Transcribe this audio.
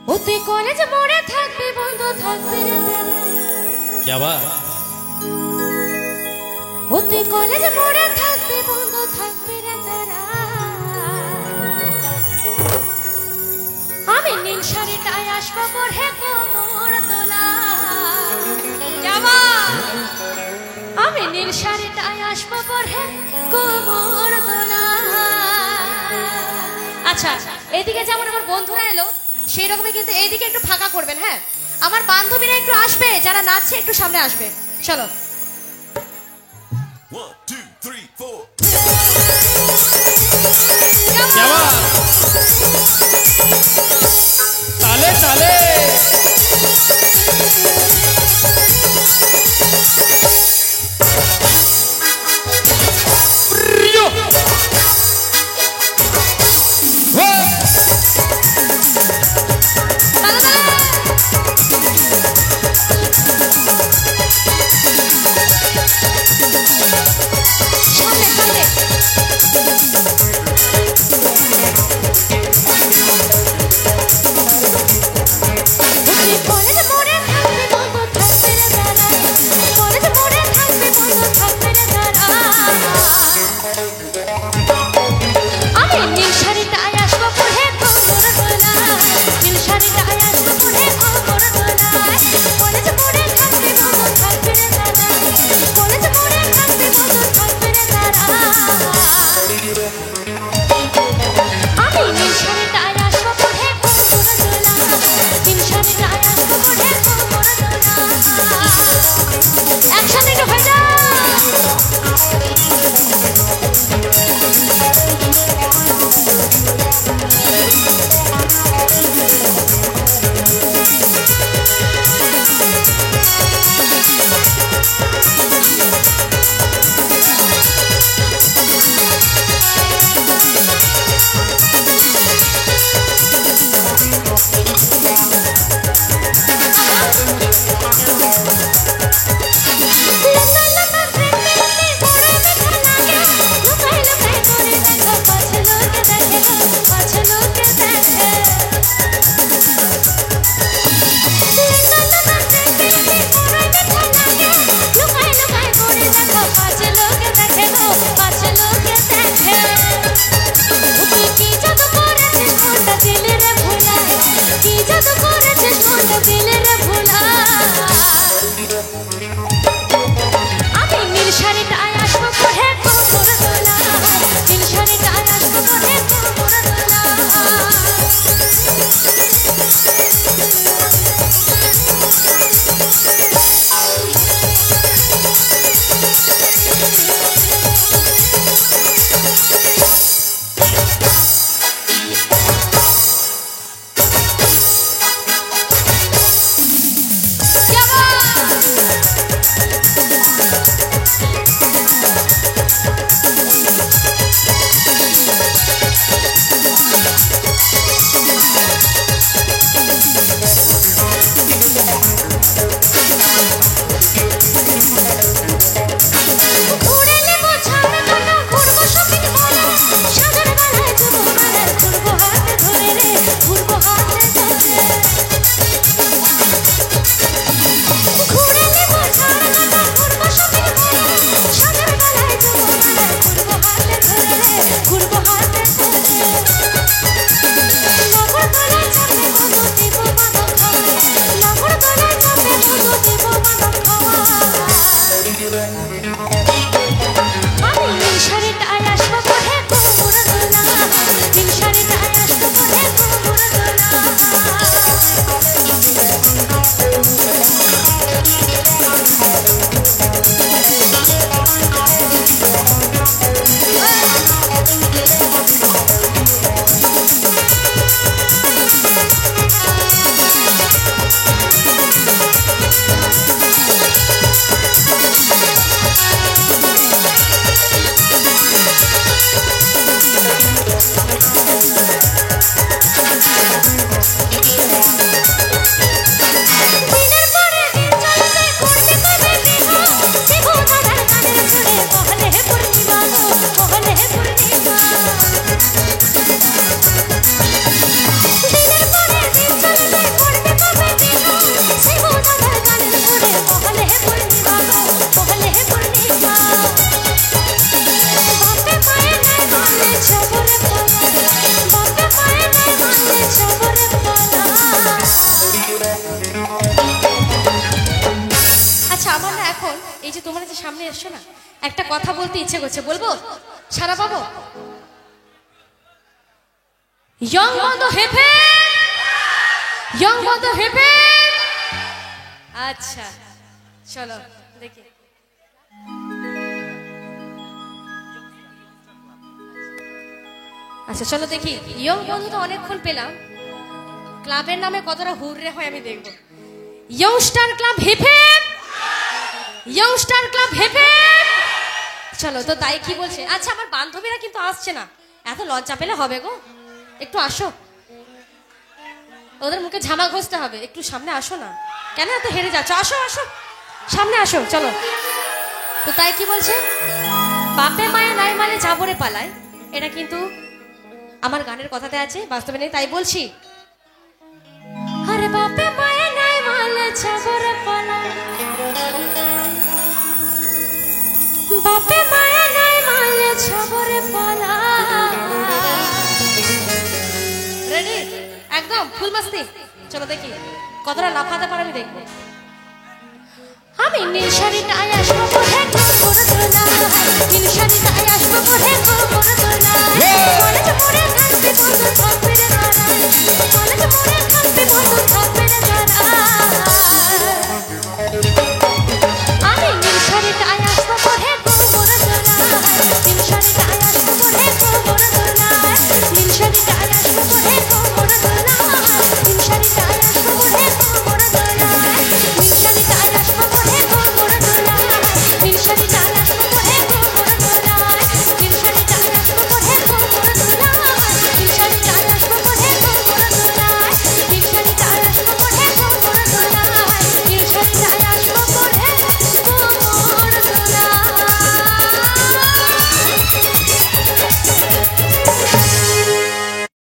ও তুই কলেজ মোড়ে থাকবি বন্ধু থাকবি রে क्या बात ও তুই কলেজ মোড়ে থাকবি বন্ধু থাকবি রে তারা আমি নীল শাড়িটায় আসবো পরে কোমর দোলা যাবা আমি নীল শাড়িটায় আসবো পরে কোমর দোলা আচ্ছা এদিকে যেমন আমার বন্ধুরা এলো সেই রকমই কিন্তু এইদিকে একটু ফাঁকা করবেন হ্যাঁ আমার বান্ধবীরা একটু আসবে যারা নাচছে একটু সামনে আসবে চলো 1 2 3 4 क्या बात ताले ताले प्रियो এসছো না, একটা কথা বলতে ইচ্ছে করছে, বলবো? সারা পাবো? ইয়ং বন্ধু হেপে, ইয়ং বন্ধু হেপে। আচ্ছা চলো দেখি। আচ্ছা চলো দেখি, ইয়ং বন্ধু তো অনেকক্ষণ পেলাম, ক্লাবের নামে কতটা হুররে হয় আমি দেখবো। ইয়ং স্টার ক্লাব হেপে, ইয়ং স্টার ক্লাব হেপে। চলো তো তাই কি বলছে? আচ্ছা আমার বান্ধবীরা কিন্তু আসছে না, এত লজ্জা পেলে হবে গো, একটু আসো, ওদের মুখে ঝামা ঘষতে হবে, একটু সামনে আসো না, কেন এত হেরে যাচ্ছ? আসো আসো সামনে আসো। চলো তো তাই কি বলছে? বাপে মায়ে নাই মালে যাবরে পালায়, এটা কিন্তু আমার গানের কথাতে আছে, বাস্তবে নেই, তাই বলছি। আরে বাপে মায়ে নাই মালে যাবরে পালায়, বাপে মায়ে নাই মালে যাবরে পালায়। রেডি? একদম ফুল মাস্তি। চলো দেখি কতটা লাফাতে পারে আমি দেখবো। আমি নীল শাড়িটায় আসবো বোধে গোবর তোলা, নীল শাড়িটায় আসবো বোধে গোবর তোলা, কলেজ পড়ে গান পেতো